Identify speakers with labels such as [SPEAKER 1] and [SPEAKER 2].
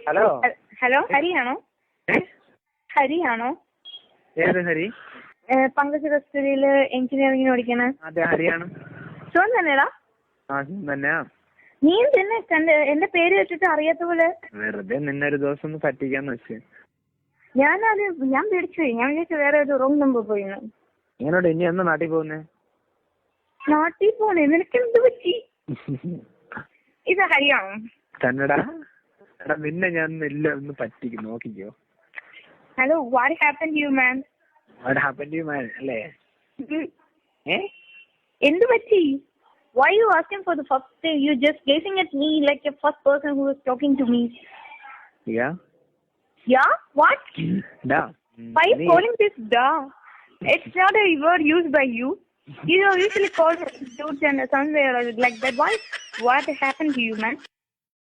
[SPEAKER 1] Hello
[SPEAKER 2] hello, ഹരിയാണോ? ഹരിയാണോ?
[SPEAKER 1] ഏത് ഹരി?
[SPEAKER 2] പങ്കജ് കസ്തൂരിയില് എഞ്ചിനീയറിംഗിന് പഠിക്കണ.
[SPEAKER 1] അതെ, ഹരിയാണ്.
[SPEAKER 2] ശിവൻ തന്നെടാ?
[SPEAKER 1] ആ, തന്നെയാ.
[SPEAKER 2] നീ തന്നെ എന്റെ പേര് വെച്ചിട്ട് അറിയാത്ത പോലെ.
[SPEAKER 1] വെറുതെ നിന്നൊരു ദിവസം ഒന്ന് പറ്റിക്കാന്ന് വെച്ച്.
[SPEAKER 2] ഞാൻ പേടിച്ചു പോയി. ഞാൻ വിചാരിച്ചു വേറെ ഒരു റോങ് നമ്പർ പോയിന്ന്.
[SPEAKER 1] ഇങ്ങനോട് ഇനി എന്നാ നാട്ടിൽ പോകുന്നേ?
[SPEAKER 2] നാട്ടിൽ പോണേ? നിനക്ക് എന്ത് പറ്റി? ഇത് ഹരിയാണോ?
[SPEAKER 1] തന്നെടാ. എടാ, നിന്നെ ഞാൻ എല്ലാം ഒന്ന് പറ്റിക്കും, നോക്കിക്കോ.
[SPEAKER 2] Hello, what happen to you man?
[SPEAKER 1] What happen to you man അല്ലേ?
[SPEAKER 2] എന്ത് പറ്റി? Why you asking for the first day? You just gazing at me like a first person who is talking to me.
[SPEAKER 1] Yeah?
[SPEAKER 2] Yeah? What?
[SPEAKER 1] Da.
[SPEAKER 2] Why you calling this da? It's not a word used by you. You usually call dudes and somewhere like that. Why? What happened to you, man?